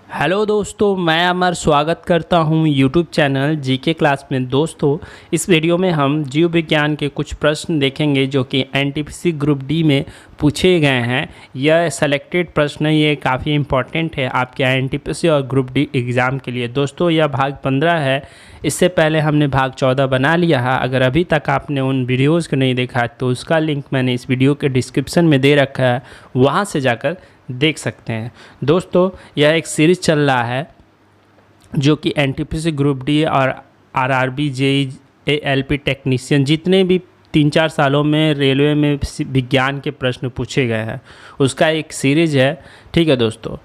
Hello दोस्तों, मैं अमर स्वागत करता हूं यूट्यूब चैनल जीके क्लास में। दोस्तों, इस वीडियो में हम जीव विज्ञान के कुछ प्रश्न देखेंगे जो कि एनटीपीसी ग्रुप डी में पूछे गए हैं। यह सेलेक्टेड प्रश्न ये काफ़ी इम्पोर्टेंट है आपके एनटीपीसी और ग्रुप डी एग्ज़ाम के लिए। दोस्तों, यह भाग 15 है। इससे पहले हमने भाग 14 बना लिया है। अगर अभी तक आपने उन वीडियोज़ को नहीं देखा तो उसका लिंक मैंने इस वीडियो के डिस्क्रिप्शन में दे रखा है, वहाँ से जाकर देख सकते हैं। दोस्तों, यह एक सीरीज़ चल रहा है जो कि एनटीपीसी ग्रुप डी और आरआरबी जेई एलपी टेक्नीशियन जितने भी 3-4 सालों में रेलवे में विज्ञान के प्रश्न पूछे गए हैं उसका एक सीरीज़ है। ठीक है दोस्तों,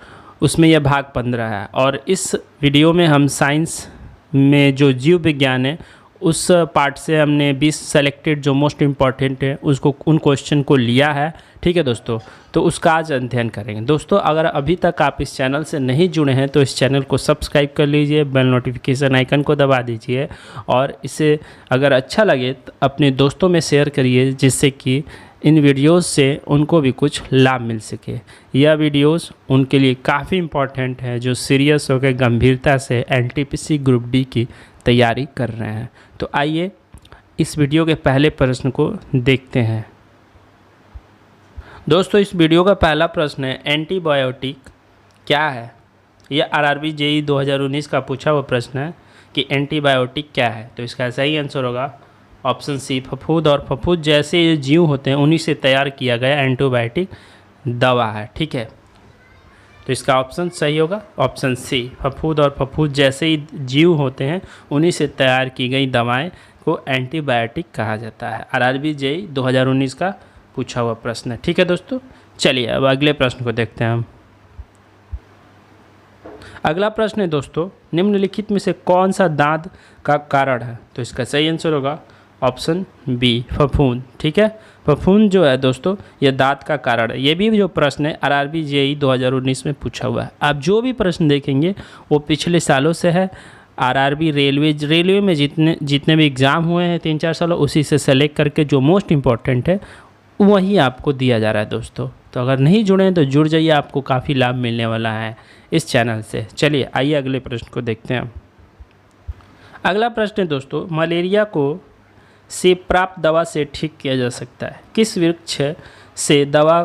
उसमें यह भाग 15 है और इस वीडियो में हम साइंस में जो जीव विज्ञान है उस पार्ट से हमने 20 सेलेक्टेड जो मोस्ट इम्पॉर्टेंट है उसको उन क्वेश्चन को लिया है। ठीक है दोस्तों, तो उसका आज अध्ययन करेंगे। दोस्तों, अगर अभी तक आप इस चैनल से नहीं जुड़े हैं तो इस चैनल को सब्सक्राइब कर लीजिए, बेल नोटिफिकेशन आइकन को दबा दीजिए और इसे अगर अच्छा लगे तो अपने दोस्तों में शेयर करिए जिससे कि इन वीडियोस से उनको भी कुछ लाभ मिल सके। यह वीडियोस उनके लिए काफ़ी इम्पॉर्टेंट है जो सीरियस होकर गंभीरता से एनटीपीसी ग्रुप डी की तैयारी कर रहे हैं। तो आइए इस वीडियो के पहले प्रश्न को देखते हैं। दोस्तों, इस वीडियो का पहला प्रश्न है, एंटीबायोटिक क्या है? यह आरआरबी जेई 2019 का पूछा हुआ प्रश्न है कि एंटीबायोटिक क्या है। तो इसका सही आंसर होगा ऑप्शन सी, फफूंद। और फफूंद जैसे जीव होते हैं उन्हीं से तैयार किया गया एंटीबायोटिक दवा है। ठीक है, तो इसका ऑप्शन सही होगा ऑप्शन सी, फफूंद। और फफूंद जैसे ही जीव होते हैं उन्हीं से तैयार की गई दवाएं को एंटीबायोटिक कहा जाता है। आरआरबी जेई 2019 का पूछा हुआ प्रश्न है। ठीक है दोस्तों, चलिए अब अगले प्रश्न को देखते हैं हम। अगला प्रश्न है दोस्तों, निम्नलिखित में से कौन सा दांत का कारण है? तो इसका सही आंसर होगा ऑप्शन बी, फफूंद। ठीक है, फफूंद जो है दोस्तों यह दांत का कारण है। ये भी जो प्रश्न है आरआरबी जेई 2019 में पूछा हुआ है। आप जो भी प्रश्न देखेंगे वो पिछले सालों से है। आरआरबी रेलवे में जितने भी एग्ज़ाम हुए हैं 3-4 सालों उसी से सेलेक्ट करके जो मोस्ट इम्पॉर्टेंट है वही आपको दिया जा रहा है दोस्तों। तो अगर नहीं जुड़े हैं तो जुड़ जाइए, आपको काफ़ी लाभ मिलने वाला है इस चैनल से। चलिए आइए अगले प्रश्न को देखते हैं। अगला प्रश्न है दोस्तों, मलेरिया को से प्राप्त दवा से ठीक किया जा सकता है? किस वृक्ष से दवा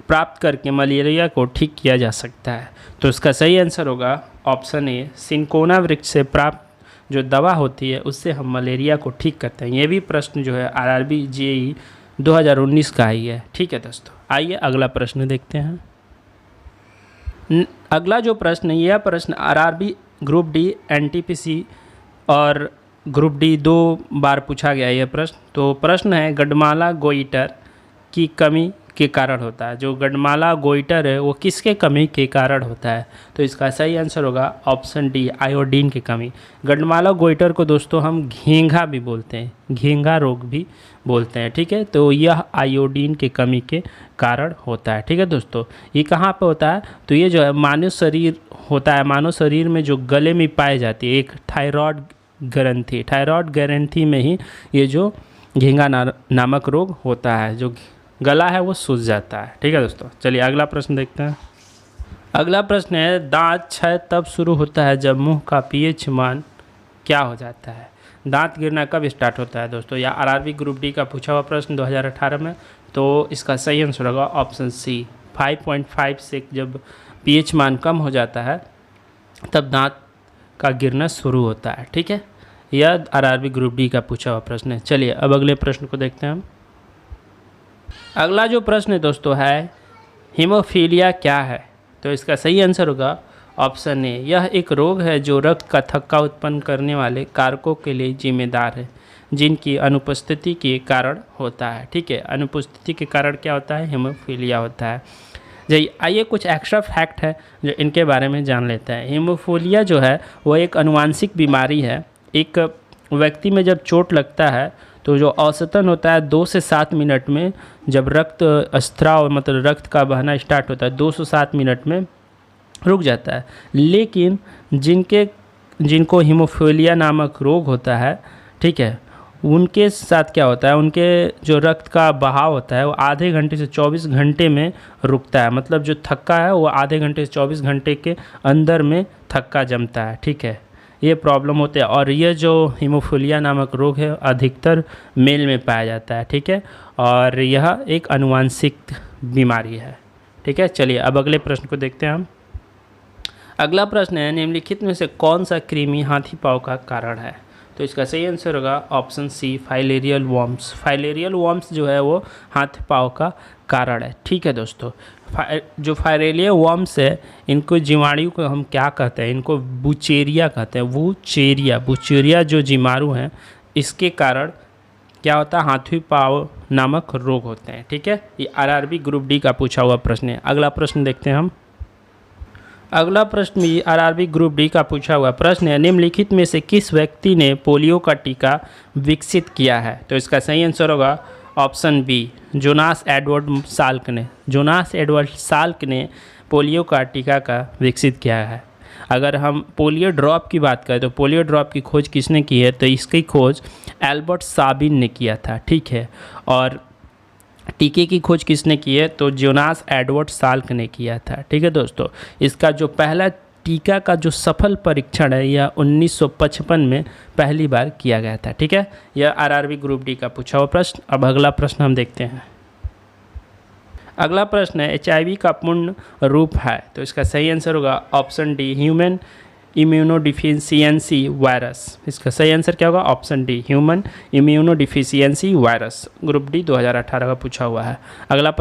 प्राप्त करके मलेरिया को ठीक किया जा सकता है? तो इसका सही आंसर होगा ऑप्शन ए, सिनकोना वृक्ष से प्राप्त जो दवा होती है उससे हम मलेरिया को ठीक करते हैं। ये भी प्रश्न जो है आरआरबी जेई 2019 का ही है। ठीक है दोस्तों, आइए अगला प्रश्न देखते हैं। अगला जो प्रश्न है यह प्रश्न आरआरबी ग्रुप डी, एनटीपीसी और ग्रुप डी 2 बार पूछा गया यह प्रश्न। तो प्रश्न है, गडमाला गोइटर की कमी के कारण होता है। जो गडमाला गोइटर है वो किसके कमी के कारण होता है? तो इसका सही आंसर होगा ऑप्शन डी, आयोडीन की कमी। गडमाला गोइटर को दोस्तों हम घेंघा भी बोलते हैं, घेंघा रोग भी बोलते हैं। ठीक है, तो यह आयोडीन की कमी के कारण होता है। ठीक है दोस्तों, ये कहाँ पे होता है? तो ये जो है मानव शरीर होता है, मानव शरीर में जो गले में पाई जाती है एक थायराइड ग्रंथि में ही ये जो घेंघा नामक रोग होता है, जो गला है वो सूज जाता है। ठीक है दोस्तों, चलिए अगला प्रश्न देखते हैं। अगला प्रश्न है, दांत क्षय तब शुरू होता है जब मुंह का पीएच मान क्या हो जाता है? दांत गिरना कब स्टार्ट होता है दोस्तों? या आरआरबी ग्रुप डी का पूछा हुआ प्रश्न 2018 में। तो इसका सही आंसर होगा ऑप्शन सी, 5.5 से जब पीएच मान कम हो जाता है तब दांत का गिरना शुरू होता है। ठीक है, यह आरआरबी ग्रुप डी का पूछा हुआ प्रश्न है। चलिए अब अगले प्रश्न को देखते हैं हम। अगला जो प्रश्न है दोस्तों है, हीमोफीलिया क्या है? तो इसका सही आंसर होगा ऑप्शन ए, यह एक रोग है जो रक्त का थक्का उत्पन्न करने वाले कारकों के लिए जिम्मेदार है जिनकी अनुपस्थिति के कारण होता है। ठीक है, अनुपस्थिति के कारण क्या होता है? हीमोफीलिया होता है। जी, आइए कुछ एक्स्ट्रा फैक्ट है जो इनके बारे में जान लेते हैं। हीमोफीलिया जो है वो एक अनुवांशिक बीमारी है। एक व्यक्ति में जब चोट लगता है तो जो औसतन होता है 2 से 7 मिनट में, जब रक्त स्त्राव मतलब रक्त का बहना स्टार्ट होता है 2 से 7 मिनट में रुक जाता है। लेकिन जिनको हीमोफीलिया नामक रोग होता है, ठीक है, उनके साथ क्या होता है, उनके जो रक्त का बहाव होता है वो आधे घंटे से 24 घंटे में रुकता है। मतलब जो थक्का है वो आधे घंटे से 24 घंटे के अंदर में थक्का जमता है। ठीक है, ये प्रॉब्लम होते हैं। और ये जो हीमोफीलिया नामक रोग है अधिकतर मेल में पाया जाता है। ठीक है, और यह एक आनुवांशिक बीमारी है। ठीक है, चलिए अब अगले प्रश्न को देखते हैं हम। अगला प्रश्न है, निम्नलिखित में से कौन सा कृमि हाथी पाँव का कारण है? तो इसका सही आंसर होगा option C, filarial worms. Filarial worms जो है वो हाथी पाँव का कारण है। ठीक है दोस्तों, जो फाइलेरियल वॉर्म्स है इनको जीवाणु को हम क्या कहते हैं, इनको बुचेरिया कहते हैं। बुचेरिया जो जीवाणु हैं इसके कारण क्या होता है, हाथी पाँव नामक रोग होते हैं। ठीक है, ये आरआरबी ग्रुप डी का पूछा हुआ प्रश्न है। अगला प्रश्न देखते हैं हम। अगला प्रश्न भी आरआरबी ग्रुप डी का पूछा हुआ प्रश्न है, निम्नलिखित में से किस व्यक्ति ने पोलियो का टीका विकसित किया है? तो इसका सही आंसर होगा option B, Jonas Edward Salk ने। जोनास एडवर्ड साल्क ने पोलियो का टीका का विकसित किया है। अगर हम पोलियो ड्रॉप की बात करें तो पोलियो ड्रॉप की खोज किसने की है? तो इसकी खोज एल्बर्ट साबिन ने किया था। ठीक है, और टीके की खोज किसने की है? तो जोनास एडवर्ड साल्क ने किया था। ठीक है दोस्तों, इसका जो पहला टीका का जो सफल परीक्षण है यह 1955 में पहली बार किया गया था। ठीक है, यह आरआरबी ग्रुप डी का पूछा हुआ प्रश्न। अब अगला प्रश्न हम देखते हैं। अगला प्रश्न है, HIV का पूर्ण रूप है? तो इसका सही आंसर होगा option D, human immunodeficiency virus. इसका सही आंसर क्या होगा? Option D, human immunodeficiency virus. Group D 2018 का पूछा हुआ है। अगला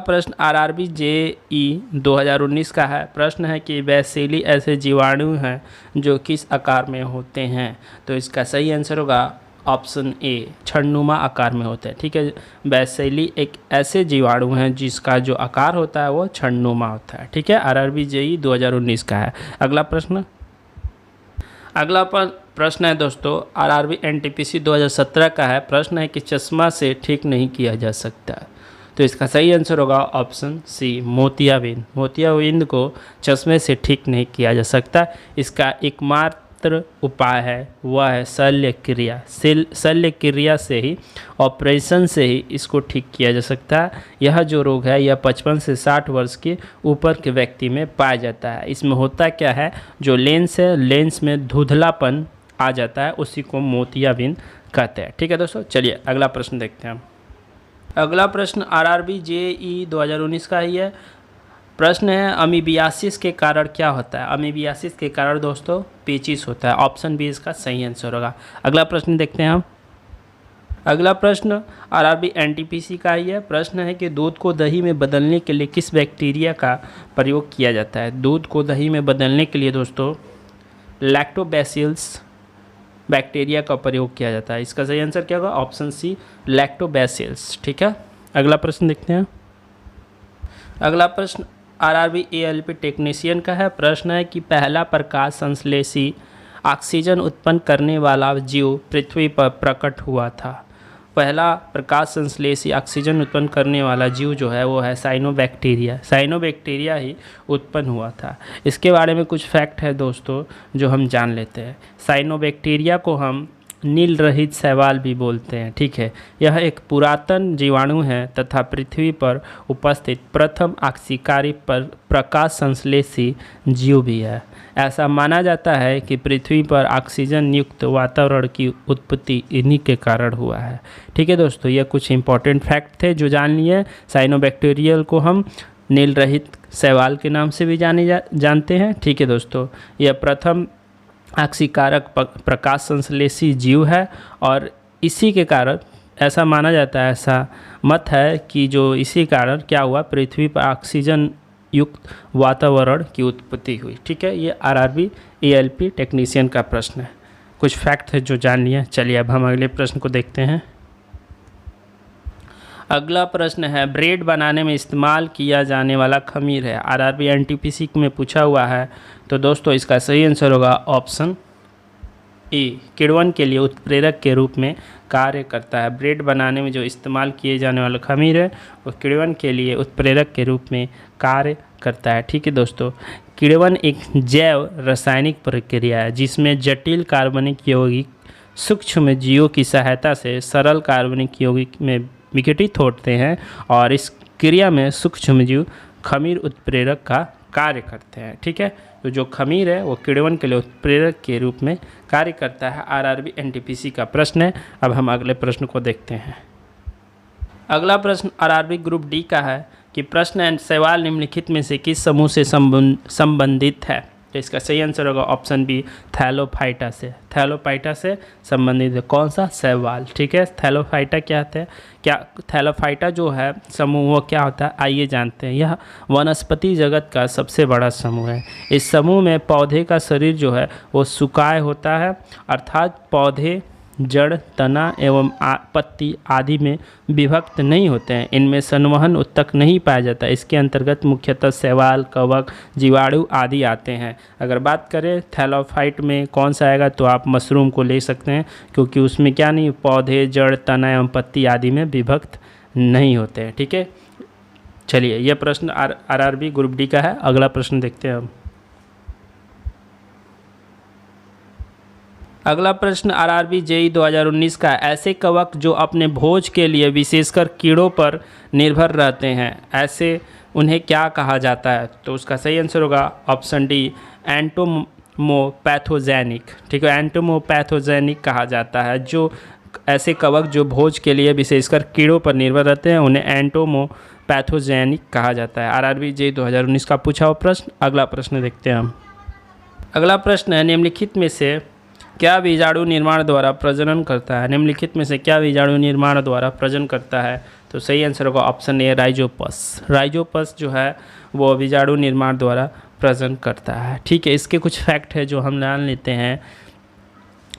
प्रश्न आरआरबी JE 2019 का है। प्रश्न है कि बैसिली ऐसे जीवाणु हैं जो किस आकार में होते हैं? तो इसका सही आंसर होगा ऑप्शन ए, छड़नुमा आकार में होते हैं। ठीक है, बैसिली एक ऐसे जीवाणु हैं जिसका जो आकार होता है वो छड़नुमा होता है। ठीक है, आरआरबी JE 2019 का है। अगला प्रश्न है दोस्तों आरआरबी NTPC 2017 का है। प्रश्न है कि चश्मा से ठीक नहीं किया जा सकता। तो इसका सही आंसर होगा ऑप्शन सी, मोतियाबिंद। मोतियाबिंद को चश्मे से ठीक नहीं किया जा सकता। इसका एकमात्र उपाय है वह है शल्य क्रिया। शल्य क्रिया से ही, ऑपरेशन से ही इसको ठीक किया जा सकता है। यह जो रोग है यह 55 से 60 वर्ष के ऊपर के व्यक्ति में पाया जाता है। इसमें होता क्या है, जो लेंस है लेंस में धुंधलापन आ जाता है, उसी को मोतियाबिंद कहते हैं। ठीक है दोस्तों, चलिए अगला प्रश्न देखते हैं हम। अगला प्रश्न आरआरबी JE 2019 का ही है। प्रश्न है, अमीबियासिस के कारण क्या होता है? अमीबियासिस के कारण दोस्तों पेचिश होता है। ऑप्शन बी इसका सही आंसर होगा। अगला प्रश्न देखते हैं हम। अगला प्रश्न आरआरबी NTPC का ही है। प्रश्न है कि दूध को दही में बदलने के लिए किस बैक्टीरिया का प्रयोग किया जाता है? दूध को दही में बदलने के लिए दोस्तों लैक्टोबैसिलस बैक्टीरिया का प्रयोग किया जाता है। इसका सही आंसर क्या होगा? Option C, lactobacillus. ठीक है, अगला प्रश्न देखते हैं। अगला प्रश्न आरआरबी ALP टेक्नीशियन का है। प्रश्न है कि पहला प्रकाश संश्लेषी ऑक्सीजन उत्पन्न करने वाला जीव पृथ्वी पर प्रकट हुआ था। पहला प्रकाश संश्लेषी ऑक्सीजन उत्पन्न करने वाला जीव जो है वो है साइनोबैक्टीरिया। साइनोबैक्टीरिया ही उत्पन्न हुआ था। इसके बारे में कुछ फैक्ट है दोस्तों जो हम जान लेते हैं। साइनोबैक्टीरिया को हम नील रहित शैवाल भी बोलते हैं। ठीक है, यह एक पुरातन जीवाणु है तथा पृथ्वी पर उपस्थित प्रथम ऑक्सीकारी प्रकाश संश्लेषी जीव भी है। ऐसा माना जाता है कि पृथ्वी पर ऑक्सीजन युक्त वातावरण की उत्पत्ति इन्हीं के कारण हुआ है। ठीक है दोस्तों, ये कुछ इंपॉर्टेंट फैक्ट थे जो जान लिए। साइनोबैक्टीरियल को हम नील रहित शैवाल के नाम से भी जानते हैं। ठीक है दोस्तों, यह प्रथम ऑक्सीकारक प्रकाश संश्लेषी जीव है और इसी के कारण ऐसा माना जाता है, ऐसा मत है कि जो इसी कारण क्या हुआ, पृथ्वी पर ऑक्सीजन युक्त वातावरण की उत्पत्ति हुई। ठीक है, ये आरआरबी ALP टेक्नीशियन का प्रश्न है। कुछ फैक्ट है जो जान लिए। चलिए अब हम अगले प्रश्न को देखते हैं। अगला प्रश्न है, ब्रेड बनाने में इस्तेमाल किया जाने वाला खमीर है। आरआरबी NTPC में पूछा हुआ है। तो दोस्तों इसका सही आंसर होगा ऑप्शन ए, किण्वन के लिए उत्प्रेरक के रूप में कार्य करता है। ब्रेड बनाने में जो इस्तेमाल किए जाने वाला खमीर है वो किण्वन के लिए उत्प्रेरक के रूप में कार्य करता है। ठीक है दोस्तों, किण्वन एक जैव रासायनिक प्रक्रिया है जिसमें जटिल कार्बनिक यौगिक सूक्ष्म जीवों की सहायता से सरल कार्बनिक यौगिक में विघटित होते हैं और इस क्रिया में सूक्ष्म जीव खमीर उत्प्रेरक का कार्य करते हैं। ठीक है, तो जो खमीर है वो किण्वन के लिए उत्प्रेरक के रूप में कार्य करता है। आरआरबी एनटीपीसी का प्रश्न है। अब हम अगले प्रश्न को देखते हैं। अगला प्रश्न आरआरबी ग्रुप डी का है कि प्रश्न एंड सवाल निम्नलिखित में से किस समूह से संबंधित है। तो इसका सही आंसर होगा ऑप्शन बी, थैलोफाइटा से। थैलोफाइटा से संबंधित है कौन सा? शैवाल। ठीक है, थैलोफाइटा क्या होता है? क्या थैलोफाइटा जो है समूह वो क्या होता है, आइए जानते हैं। यह वनस्पति जगत का सबसे बड़ा समूह है। इस समूह में पौधे का शरीर जो है वो सुकाय होता है, अर्थात पौधे जड़, तना एवं पत्ती आदि में विभक्त नहीं होते हैं। इनमें संवहन उत्तक नहीं पाया जाता। इसके अंतर्गत मुख्यतः शैवाल, कवक, जीवाणु आदि आते हैं। अगर बात करें थैलोफाइट में कौन सा आएगा, तो आप मशरूम को ले सकते हैं, क्योंकि उसमें क्या नहीं, पौधे, जड़, तना एवं पत्ती आदि में विभक्त नहीं होते हैं। ठीक है, चलिए यह प्रश्न आरआरबी ग्रुप डी का है। अगला प्रश्न देखते हैं हम। अगला प्रश्न आरआरबी जेईई 2019 का, ऐसे कवक जो अपने भोज के लिए विशेषकर कीड़ों पर निर्भर रहते हैं, ऐसे उन्हें क्या कहा जाता है। तो उसका सही आंसर होगा ऑप्शन डी, एंटोमोपैथोजेनिक। ठीक है, एंटोमोपैथोजेनिक कहा जाता है। जो ऐसे कवक जो भोज के लिए विशेषकर कीड़ों पर निर्भर रहते हैं उन्हें एंटोमोपैथोजेनिक कहा जाता है। आरआरबी जेईई 2019 का पूछा हुआ प्रश्न। अगला प्रश्न देखते हैं हम। अगला प्रश्न है, निम्नलिखित में से क्या बीजाणु निर्माण द्वारा प्रजनन करता है। निम्नलिखित में से क्या बीजाणु निर्माण द्वारा प्रजनन करता है। तो सही आंसर होगा ऑप्शन ए, राइजोपस। राइजोपस जो है वो बीजाणु निर्माण द्वारा प्रजनन करता है। ठीक है, इसके कुछ फैक्ट है जो हम जान लेते हैं।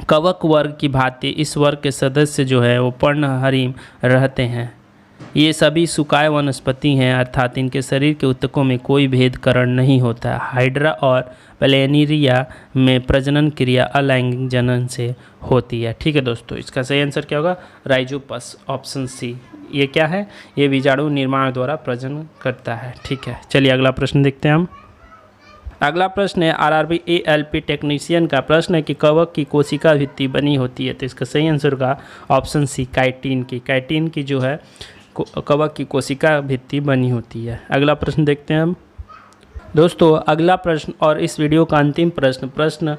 कवक वर्ग की भांति इस वर्ग के सदस्य जो है वो पर्णहरिम रहते हैं। ये सभी सुकाय वनस्पति हैं, अर्थात इनके शरीर के ऊतकों में कोई भेदकरण नहीं होता है। हाइड्रा और प्लेनेरिया में प्रजनन क्रिया अलैंगिक जनन से होती है। ठीक है दोस्तों, इसका सही आंसर क्या होगा, राइजोपस, ऑप्शन सी। ये क्या है, ये बीजाणु निर्माण द्वारा प्रजनन करता है। ठीक है, चलिए अगला प्रश्न देखते हैं हम। अगला प्रश्न है आरआरबी एएलपी टेक्नीशियन का। प्रश्न है कि कवक की कोशिका भित्ति बनी होती है। तो इसका सही आंसर होगा ऑप्शन सी, काइटिन की। काइटिन की जो है कवक की कोशिका भित्ति बनी होती है। अगला प्रश्न देखते हैं हम। दोस्तों अगला प्रश्न और इस वीडियो का अंतिम प्रश्न, प्रश्न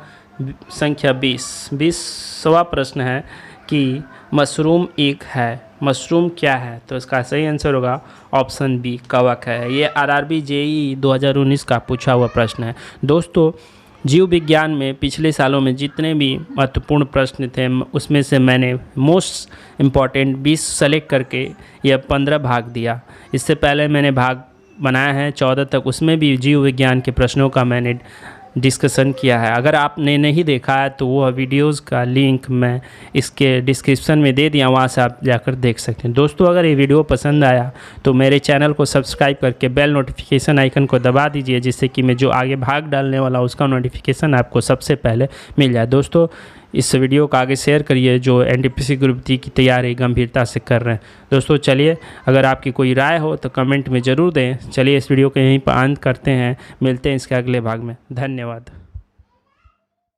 संख्या 20वां प्रश्न है कि मशरूम एक है। मशरूम क्या है। तो इसका सही आंसर होगा ऑप्शन बी, कवक है। ये आरआरबी जेईई 2019 का पूछा हुआ प्रश्न है। दोस्तों जीव विज्ञान में पिछले सालों में जितने भी महत्वपूर्ण प्रश्न थे उसमें से मैंने मोस्ट इम्पॉर्टेंट 20 सेलेक्ट करके यह 15 भाग दिया। इससे पहले मैंने भाग बनाया है 14 तक, उसमें भी जीव विज्ञान के प्रश्नों का मैंने डिस्कशन किया है। अगर आपने नहीं देखा है तो वह वीडियोस का लिंक मैं इसके डिस्क्रिप्शन में दे दिया, वहाँ से आप जाकर देख सकते हैं। दोस्तों अगर ये वीडियो पसंद आया तो मेरे चैनल को सब्सक्राइब करके बेल नोटिफिकेशन आइकन को दबा दीजिए, जिससे कि मैं जो आगे भाग डालने वाला उसका नोटिफिकेशन आपको सबसे पहले मिल जाए। दोस्तों इस वीडियो को आगे शेयर करिए जो एनटीपीसी ग्रुप डी की तैयारी गंभीरता से कर रहे हैं। दोस्तों चलिए, अगर आपकी कोई राय हो तो कमेंट में ज़रूर दें। चलिए इस वीडियो को यहीं पर अंत करते हैं, मिलते हैं इसके अगले भाग में। धन्यवाद।